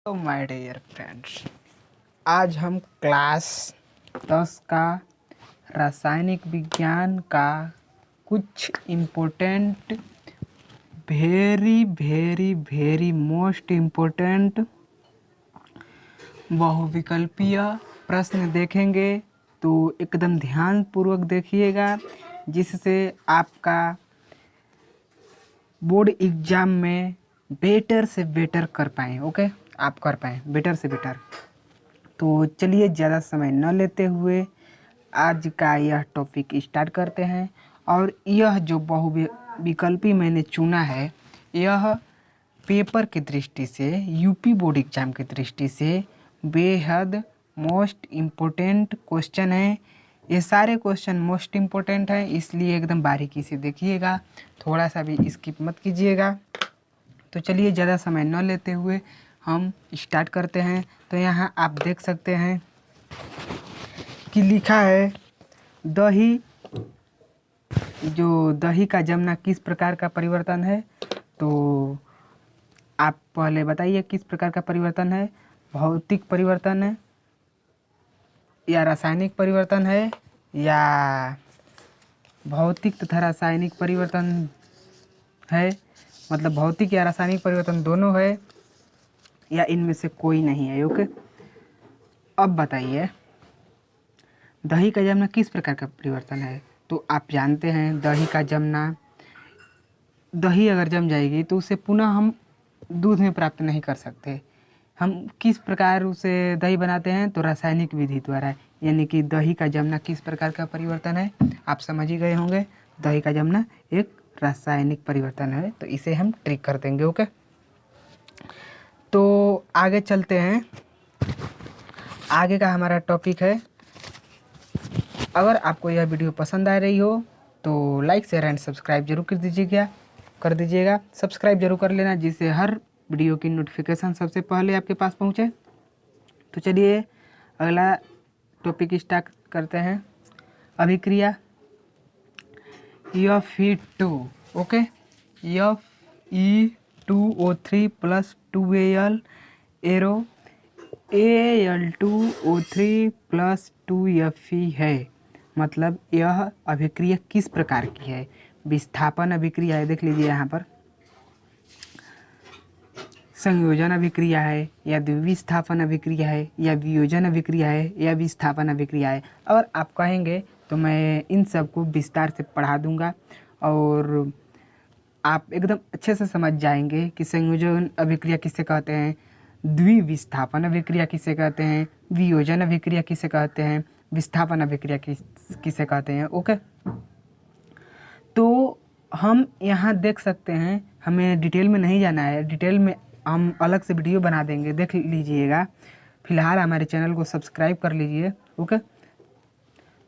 तो my dear friends, आज हम क्लास 10 का रासायनिक विज्ञान का कुछ important very very very most important बहुविकल्पीय प्रश्न देखेंगे। तो एकदम ध्यान पूर्वक देखिएगा, जिससे आपका बोर्ड एग्ज़ाम में बेटर से बेटर कर पाएँ। ओके, आप कर पाएँ बेटर से बेटर। तो चलिए ज़्यादा समय न लेते हुए आज का यह टॉपिक स्टार्ट करते हैं। और यह जो बहुविकल्पी मैंने चुना है, यह पेपर की दृष्टि से, यूपी बोर्ड एग्ज़ाम की दृष्टि से बेहद मोस्ट इम्पोर्टेंट क्वेश्चन है। ये सारे क्वेश्चन मोस्ट इम्पोर्टेंट हैं, इसलिए एकदम बारीकी से देखिएगा, थोड़ा सा भी स्किप मत कीजिएगा। तो चलिए ज़्यादा समय न लेते हुए हम स्टार्ट करते हैं। तो यहाँ आप देख सकते हैं कि लिखा है दही, जो दही का जमना किस प्रकार का परिवर्तन है। तो आप पहले बताइए किस प्रकार का परिवर्तन है, भौतिक परिवर्तन है या रासायनिक परिवर्तन है, या भौतिक तथा रासायनिक परिवर्तन है, मतलब भौतिक या रासायनिक परिवर्तन दोनों है, या इनमें से कोई नहीं है। ओके, अब बताइए दही का जमना किस प्रकार का परिवर्तन है। तो आप जानते हैं दही का जमना, दही अगर जम जाएगी तो उसे पुनः हम दूध में प्राप्त नहीं कर सकते। हम किस प्रकार उसे दही बनाते हैं, तो रासायनिक विधि द्वारा। यानी कि दही का जमना किस प्रकार का परिवर्तन है, आप समझ ही गए होंगे। दही का जमना एक रासायनिक परिवर्तन है, तो इसे हम ट्रिक कर देंगे। ओके, तो आगे चलते हैं। आगे का हमारा टॉपिक है, अगर आपको यह वीडियो पसंद आ रही हो तो लाइक शेयर एंड सब्सक्राइब जरूर कर दीजिएगा। सब्सक्राइब जरूर कर लेना, जिससे हर वीडियो की नोटिफिकेशन सबसे पहले आपके पास पहुंचे। तो चलिए अगला टॉपिक स्टार्ट करते हैं। अभिक्रिया Fe2, okay, Fe2O3 plus 2Al arrow Al2O3 plus 2Fe है। मतलब यह अभिक्रिया किस प्रकार की है, विस्थापन अभिक्रिया है। देख लीजिए यहाँ पर संयोजन अभिक्रिया है, या द्विविस्थापन अभिक्रिया है, या वियोजन अभिक्रिया है, या विस्थापन अभिक्रिया है। और आप कहेंगे तो मैं इन सब को विस्तार से पढ़ा दूंगा, और आप एकदम अच्छे से समझ जाएंगे कि संयोजन अभिक्रिया किसे कहते हैं, द्विविस्थापन अभिक्रिया किसे कहते हैं, वियोजन अभिक्रिया किसे कहते हैं, विस्थापन अभिक्रिया किसे कहते हैं। ओके, तो हम यहाँ देख सकते हैं, हमें डिटेल में नहीं जाना है, डिटेल में हम अलग से वीडियो बना देंगे, देख लीजिएगा। फिलहाल हमारे चैनल को सब्सक्राइब कर लीजिए। ओके,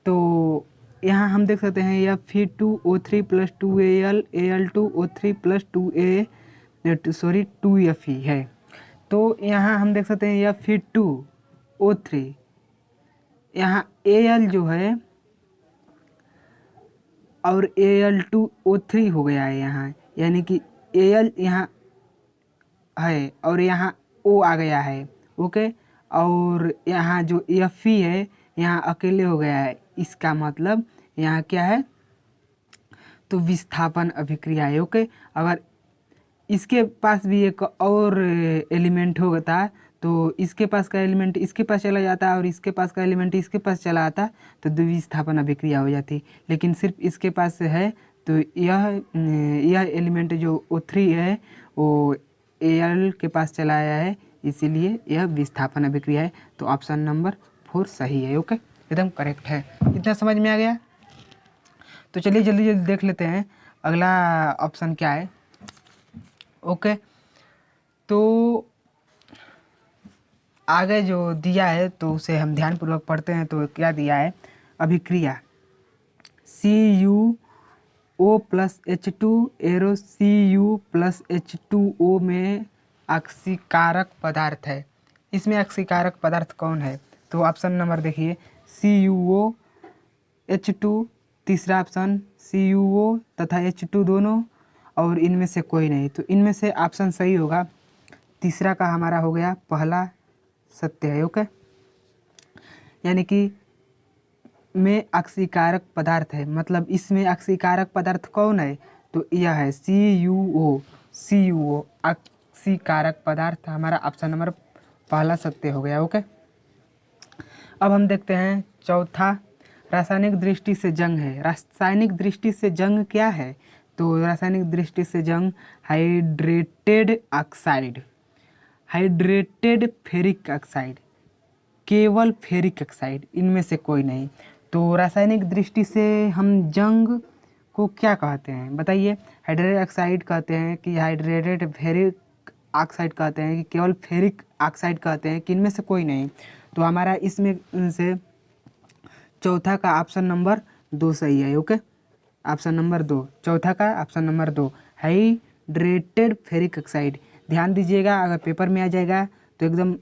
तो यहाँ हम देख सकते हैं यह Fe2O3 plus 2Al Al2O3 plus 2Fe है। तो यहाँ हम देख सकते हैं यह Fe2O3, यहाँ Al जो है और Al2O3 हो गया है यहाँ, यानी कि Al यहाँ है और यहाँ O आ गया है। ओके, और यहाँ जो Fe है यहाँ अकेले हो गया है। इसका मतलब यहाँ क्या है, तो विस्थापन अभिक्रिया है। ओके, अगर इसके पास भी एक और एलिमेंट होता तो इसके पास का एलिमेंट इसके पास चला जाता और इसके पास का एलिमेंट इसके पास चला आता, तो द्विविस्थापन अभिक्रिया हो जाती। लेकिन सिर्फ इसके पास है, तो यह एलिमेंट जो O3 है वो Al के पास चला आया है, इसीलिए यह विस्थापन अभिक्रिया है। तो ऑप्शन नंबर 4 सही है। ओके, एकदम करेक्ट है। इतना समझ में आ गया। तो चलिए जल्दी जल्दी देख लेते हैं अगला ऑप्शन क्या है। ओके, तो आगे जो दिया है तो उसे हम ध्यानपूर्वक पढ़ते हैं। तो क्या दिया है, अभिक्रिया CuO plus H2 arrow Cu plus H2O में अक्सीकारक पदार्थ है। इसमें अक्सीकारक पदार्थ कौन है, तो ऑप्शन नंबर देखिए CuO H2, तीसरा ऑप्शन CuO तथा H2 दोनों, और इनमें से कोई नहीं। तो इनमें से ऑप्शन सही होगा तीसरा का हमारा हो गया पहला सत्य है। ओके, यानी कि में अक्सीकारक पदार्थ है, मतलब इसमें अक्सीकारक पदार्थ कौन है, तो यह है CuO। CuO अक्सीकारक पदार्थ हमारा ऑप्शन नंबर पहला सत्य हो गया। ओके, अब हम देखते हैं चौथा, रासायनिक दृष्टि से जंग है। रासायनिक दृष्टि से जंग क्या है, तो रासायनिक दृष्टि से जंग hydrated oxide, hydrated ferric oxide, केवल फेरिक ऑक्साइड, इनमें से कोई नहीं। तो रासायनिक दृष्टि से हम जंग को क्या कहते हैं बताइए। हाइड्रेटेड ऑक्साइड कहते हैं कि हाइड्रेटेड फेरिक ऑक्साइड कहते हैं कि केवल फेरिक ऑक्साइड कहते हैं कि इनमें से कोई नहीं। तो हमारा इसमें से चौथा का ऑप्शन नंबर 2 सही है। ओके, ऑप्शन नंबर 2, चौथा का option number 2 hydrated ferric oxide. ध्यान दीजिएगा, अगर पेपर में आ जाएगा तो एकदम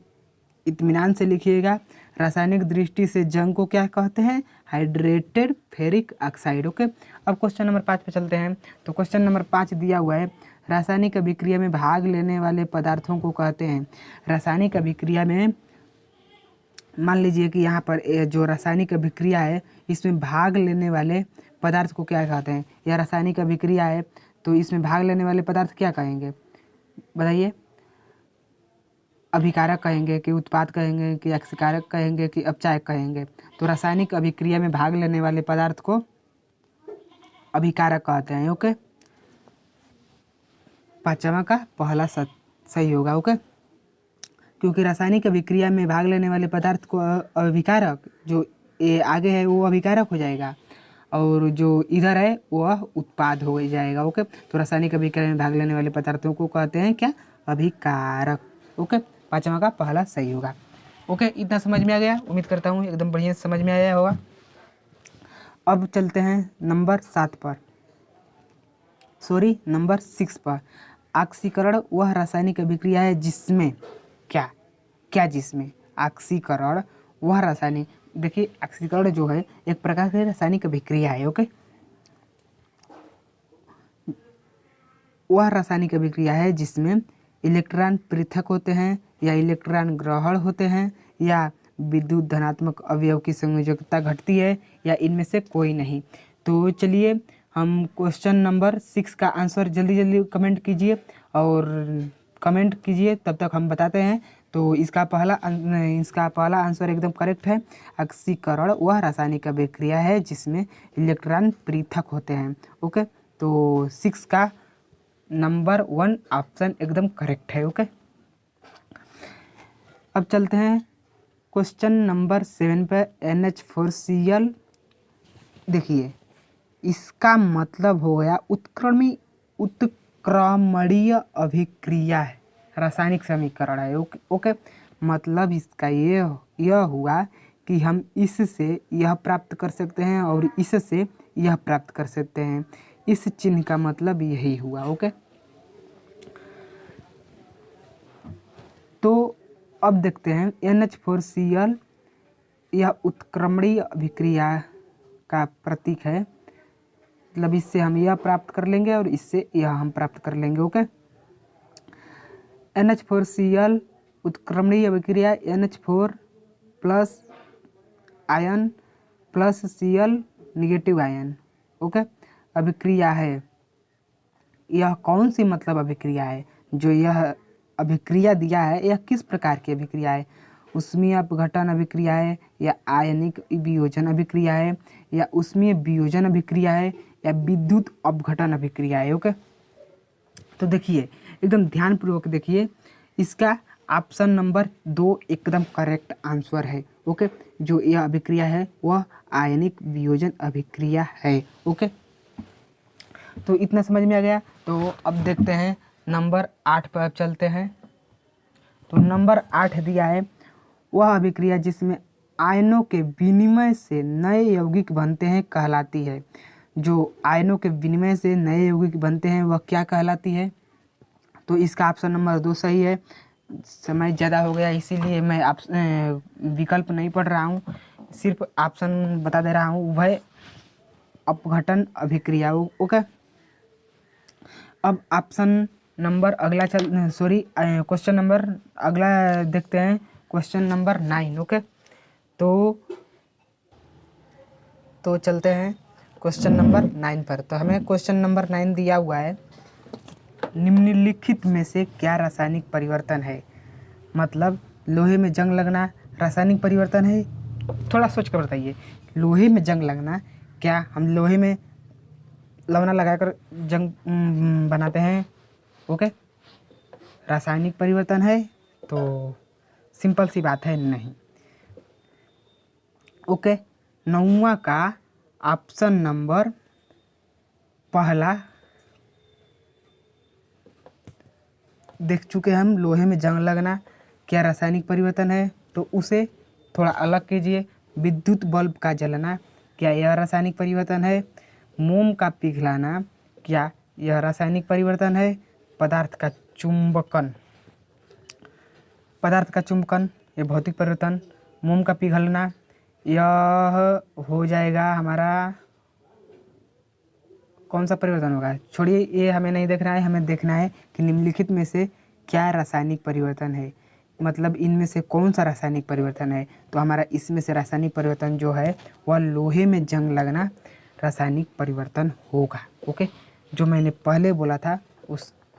इत्मीनान से लिखिएगा। रासायनिक दृष्टि से जंग को क्या कहते हैं, हाइड्रेटेड फेरिक ऑक्साइड। ओके, अब क्वेश्चन नंबर 5 पे चलते हैं। तो क्वेश्चन नंबर 5 दिया हुआ है, रासायनिक अभिक्रिया में भाग लेने वाले पदार्थों को कहते हैं। रासायनिक अभिक्रिया में मान लीजिए कि यहाँ पर जो रासायनिक अभिक्रिया है इसमें भाग लेने वाले पदार्थ को क्या कहते हैं। यह रासायनिक अभिक्रिया है तो इसमें भाग लेने वाले पदार्थ क्या कहेंगे बताइए। अभिकारक कहेंगे कि उत्पाद कहेंगे कि अक्सीकारक कहेंगे कि अपचायक कहेंगे। तो रासायनिक अभिक्रिया में भाग लेने वाले पदार्थ को अभिकारक कहते हैं। ओके, पांचवा का पहला सही होगा। ओके, क्योंकि रासायनिक अभिक्रिया में भाग लेने वाले पदार्थ को अभिकारक, जो ये आगे है वो अभिकारक हो जाएगा और जो इधर है वह उत्पाद हो जाएगा। ओके, तो रासायनिक अभिक्रिया में भाग लेने वाले पदार्थों को कहते हैं क्या, अभिकारक। ओके, पांचवा का पहला सही होगा। ओके, इतना समझ में आ गया, उम्मीद करता हूँ एकदम बढ़िया समझ में आया होगा। अब चलते हैं नंबर 7 पर, नंबर 6 पर। ऑक्सीकरण वह रासायनिक अभिक्रिया है जिसमें क्या जिसमें ऑक्सीकरण वह रासायनिक, देखिए ऑक्सीकरण जो है एक प्रकार की रासायनिक अभिक्रिया है। ओके, वह रासायनिक अभिक्रिया है जिसमें इलेक्ट्रॉन पृथक होते हैं या इलेक्ट्रॉन ग्रहण होते हैं या विद्युत धनात्मक अवयव की संयोजकता घटती है या इनमें से कोई नहीं। तो चलिए हम क्वेश्चन नंबर 6 का आंसर जल्दी जल्दी कमेंट कीजिए और कमेंट कीजिए, तब तक हम बताते हैं। तो इसका पहला आंसर एकदम करेक्ट है। ऑक्सीकरण वह रासायनिक अभिक्रिया है जिसमें इलेक्ट्रॉन पृथक होते हैं। ओके, तो 6 का नंबर 1 ऑप्शन एकदम करेक्ट है। ओके, अब चलते हैं क्वेश्चन नंबर 7 पे। NH4Cl, देखिए इसका मतलब हो गया उत्क्रमणीय अभिक्रिया है, रासायनिक समीकरण है। ओके, मतलब इसका यह हुआ कि हम इससे यह प्राप्त कर सकते हैं और इससे यह प्राप्त कर सकते हैं। इस चिन्ह का मतलब यही हुआ। ओके, तो अब देखते हैं NH4Cl, यह उत्क्रमणीय अभिक्रिया का प्रतीक है, मतलब इससे हम यह प्राप्त कर लेंगे और इससे यह हम प्राप्त कर लेंगे। ओके, NH4Cl उत्क्रमणीय अभिक्रिया NH4 plus ion plus Cl negative ion. Okay, अभिक्रिया है। यह कौन सी मतलब अभिक्रिया है, जो यह अभिक्रिया दिया है यह किस प्रकार की अभिक्रिया है, उष्मीय अपघटन अभिक्रिया है या आयनिक वियोजन अभिक्रिया है या उष्मीय वियोजन अभिक्रिया है या विद्युत अपघटन अभिक्रिया है। ओके, तो देखिए एकदम ध्यानपूर्वक देखिए, इसका ऑप्शन नंबर 2 एकदम करेक्ट आंसर है। ओके, जो यह अभिक्रिया है वह आयनिक वियोजन अभिक्रिया है। ओके, तो इतना समझ में आ गया। तो अब देखते हैं नंबर 8 पर चलते हैं। तो नंबर 8 दिया है, वह अभिक्रिया जिसमें आयनों के विनिमय से नए यौगिक बनते हैं कहलाती है। जो आयनों के विनिमय से नए यौगिक बनते हैं वह क्या कहलाती है, तो इसका ऑप्शन नंबर 2 सही है। समय ज़्यादा हो गया इसीलिए मैं विकल्प नहीं पढ़ रहा हूँ, सिर्फ ऑप्शन बता दे रहा हूँ। वह अपघटन अभिक्रिया। ओके, अब ऑप्शन नंबर अगला क्वेश्चन नंबर अगला देखते हैं, क्वेश्चन नंबर 9। ओके, तो चलते हैं क्वेश्चन नंबर 9 पर। तो हमें क्वेश्चन नंबर 9 दिया हुआ है, निम्नलिखित में से क्या रासायनिक परिवर्तन है। मतलब लोहे में जंग लगना रासायनिक परिवर्तन है। थोड़ा सोच कर बताइए, लोहे में जंग लगना, क्या हम लोहे में लवना लगाकर जंग बनाते हैं? ओके, रासायनिक परिवर्तन है? तो सिंपल सी बात है, नहीं। ओके, 9वां का ऑप्शन नंबर पहला देख चुके हम। लोहे में जंग लगना क्या रासायनिक परिवर्तन है? तो उसे थोड़ा अलग कीजिए। विद्युत बल्ब का जलना, क्या यह रासायनिक परिवर्तन है? मोम का पिघलाना, क्या यह रासायनिक परिवर्तन है? पदार्थ का चुंबकन ये भौतिक परिवर्तन। मोम का पिघलना यह हो जाएगा हमारा, कौन सा परिवर्तन होगा? छोड़िए, ये हमें नहीं देखना है, हमें देखना है कि निम्नलिखित में से क्या रासायनिक परिवर्तन है। मतलब इनमें से कौन सा रासायनिक परिवर्तन है? तो हमारा इसमें से रासायनिक परिवर्तन जो है वह लोहे में जंग लगना रासायनिक परिवर्तन होगा। ओके, जो मैंने पहले बोला था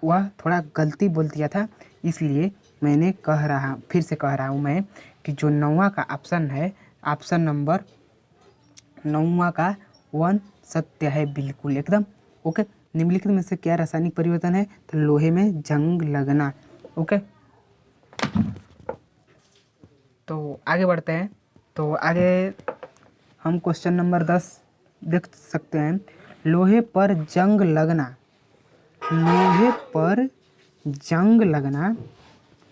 वह थोड़ा गलती बोल दिया था, इसलिए मैंने फिर से कह रहा हूँ मैं कि जो 9वां का ऑप्शन है, ऑप्शन नंबर 9वां का 1 सत्य है, बिल्कुल एकदम। ओके, निम्नलिखित में से क्या रासायनिक परिवर्तन है? तो लोहे में जंग लगना। ओके, तो आगे बढ़ते हैं। तो आगे हम क्वेश्चन नंबर 10 देख सकते हैं। लोहे पर जंग लगना, लोहे पर जंग लगना,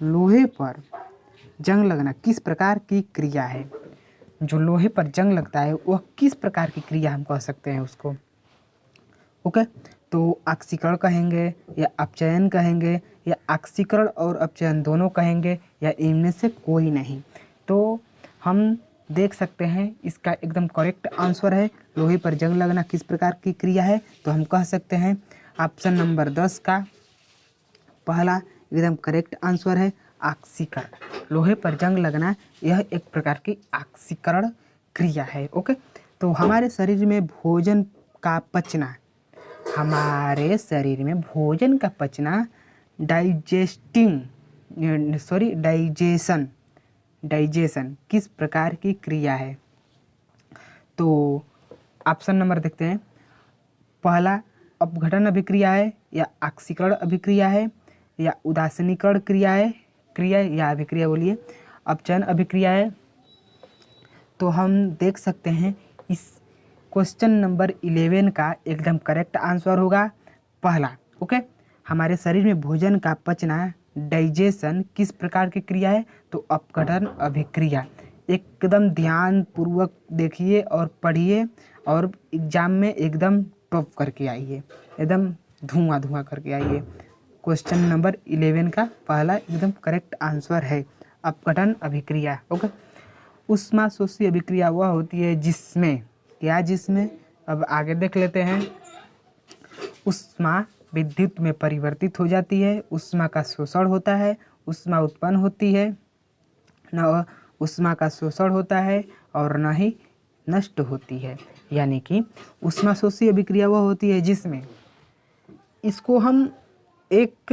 लोहे पर जंग लगना किस प्रकार की क्रिया है? जो लोहे पर जंग लगता है वह किस प्रकार की क्रिया हम कह सकते हैं उसको? ओके, तो ऑक्सीकरण कहेंगे या अपचयन कहेंगे या ऑक्सीकरण और अपचयन दोनों कहेंगे या इनमें से कोई नहीं? तो हम देख सकते हैं इसका एकदम करेक्ट आंसर है, लोहे पर जंग लगना किस प्रकार की क्रिया है। तो हम कह सकते हैं ऑप्शन नंबर 10 का पहला एकदम करेक्ट आंसर है ऑक्सीकरण। लोहे पर जंग लगना यह एक प्रकार की ऑक्सीकरण क्रिया है। ओके, तो हमारे शरीर में भोजन का पचना, हमारे शरीर में भोजन का पचना डाइजेशन किस प्रकार की क्रिया है? तो ऑप्शन नंबर देखते हैं, पहला अपघटन अभिक्रिया है या ऑक्सीकरण अभिक्रिया है या उदासीनीकरण क्रिया या अभिक्रिया बोलिए, अपचयन अभिक्रिया है। तो हम देख सकते हैं इस क्वेश्चन नंबर 11 का एकदम करेक्ट आंसर होगा पहला। ओके, हमारे शरीर में भोजन का पचना डाइजेशन किस प्रकार की क्रिया है? तो अपघटन अभिक्रिया। एकदम ध्यान पूर्वक देखिए और पढ़िए और एग्जाम में एकदम टॉप करके आइए, एकदम धुआं करके आइए। क्वेश्चन नंबर 11 का पहला एकदम करेक्ट आंसर है अपघटन अभिक्रिया। ओके, ऊष्माशोषी अभिक्रिया वह होती है जिसमें अब आगे देख लेते हैं। ऊष्मा विद्युत में परिवर्तित हो जाती है, ऊष्मा का शोषण होता है, ऊष्मा उत्पन्न होती है, न ऊष्मा का शोषण होता है और न ही नष्ट होती है। यानी कि ऊष्माशोषी अभिक्रिया वह होती है जिसमें, इसको हम एक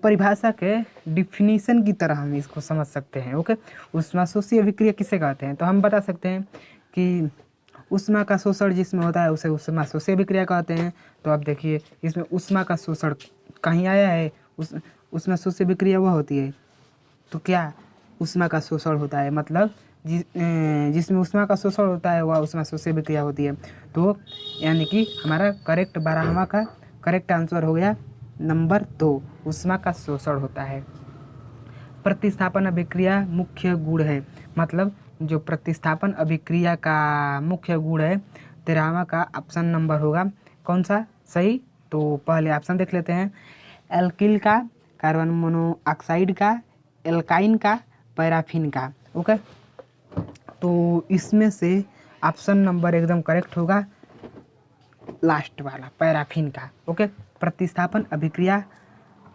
परिभाषा के डिफिनीशन की तरह हम इसको समझ सकते हैं। ओके, ऊष्माशोषी अभिक्रिया किसे कहते हैं? तो हम बता सकते हैं कि ऊष्मा का शोषण जिसमें होता है उसे ऊष्माशोषी अभिक्रिया कहते हैं। तो आप देखिए इसमें ऊष्मा का शोषण कहीं आया है? ऊष्माशोषी अभिक्रिया वह होती है, तो क्या ऊष्मा का शोषण होता है, मतलब जिसमें ऊष्मा का शोषण होता है वह ऊष्माशोषी अभिक्रिया होती है। तो यानी कि हमारा करेक्ट 12वां का करेक्ट आंसर हो गया नंबर 2, ऊष्मा का शोषण होता है। प्रतिस्थापन अभिक्रिया मुख्य गुण है, मतलब जो प्रतिस्थापन अभिक्रिया का मुख्य गुण है 13वां का ऑप्शन नंबर होगा कौन सा सही? तो पहले ऑप्शन देख लेते हैं, एल्किल का, कार्बन मोनोऑक्साइड का, एल्काइन का, पैराफिन का। ओके, तो इसमें से ऑप्शन नंबर एकदम करेक्ट होगा लास्ट वाला पैराफिन का। ओके, प्रतिस्थापन अभिक्रिया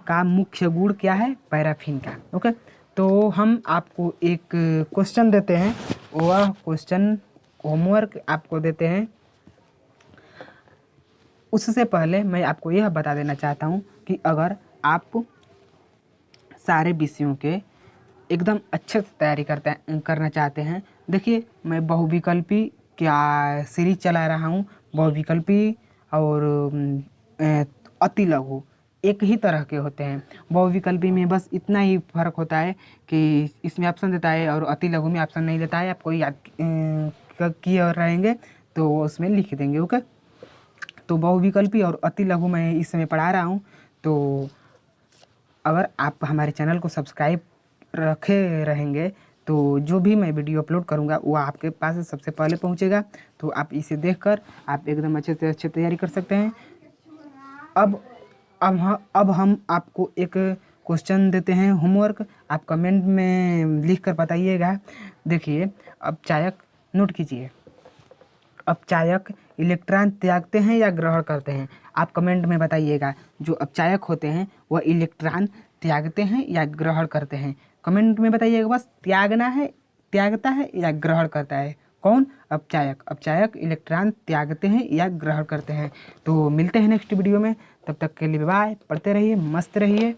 का मुख्य गुण क्या है पैराफिन का। ओके, तो हम आपको एक क्वेश्चन देते हैं, वह क्वेश्चन होमवर्क आपको देते हैं। उससे पहले मैं आपको यह बता देना चाहता हूँ कि अगर आप सारे विषयों के एकदम अच्छे से तैयारी करना चाहते हैं, देखिए मैं बहुविकल्पी क्या सीरीज चला रहा हूँ। बहुविकल्पी और अति लघु एक ही तरह के होते हैं। बहुविकल्पी में बस इतना ही फर्क होता है कि इसमें ऑप्शन देता है और अति लघु में ऑप्शन नहीं देता है। आपको याद किए रहेंगे तो उसमें लिख देंगे। ओके, तो बहुविकल्पी और अति लघु मैं इस समय पढ़ा रहा हूँ। तो अगर आप हमारे चैनल को सब्सक्राइब रखे रहेंगे तो जो भी मैं वीडियो अपलोड करूँगा वो आपके पास सबसे पहले पहुँचेगा। तो आप इसे देखकर आप एकदम अच्छे से अच्छे तैयारी कर सकते हैं। अब हम आपको एक क्वेश्चन देते हैं होमवर्क, आप कमेंट में लिख कर बताइएगा। देखिए, अपचायक नोट कीजिए, अपचायक इलेक्ट्रॉन त्यागते हैं या ग्रहण करते हैं? आप कमेंट में बताइएगा। जो अपचायक होते हैं वह इलेक्ट्रॉन त्यागते हैं या ग्रहण करते हैं? कमेंट में बताइएगा। बस त्यागना है, त्यागता है या ग्रहण करता है? कौन? अपचायक। अपचायक इलेक्ट्रॉन त्यागते हैं या ग्रहण करते हैं। तो मिलते हैं नेक्स्ट वीडियो में, तब तक के लिए बाय। पढ़ते रहिए, मस्त रहिए।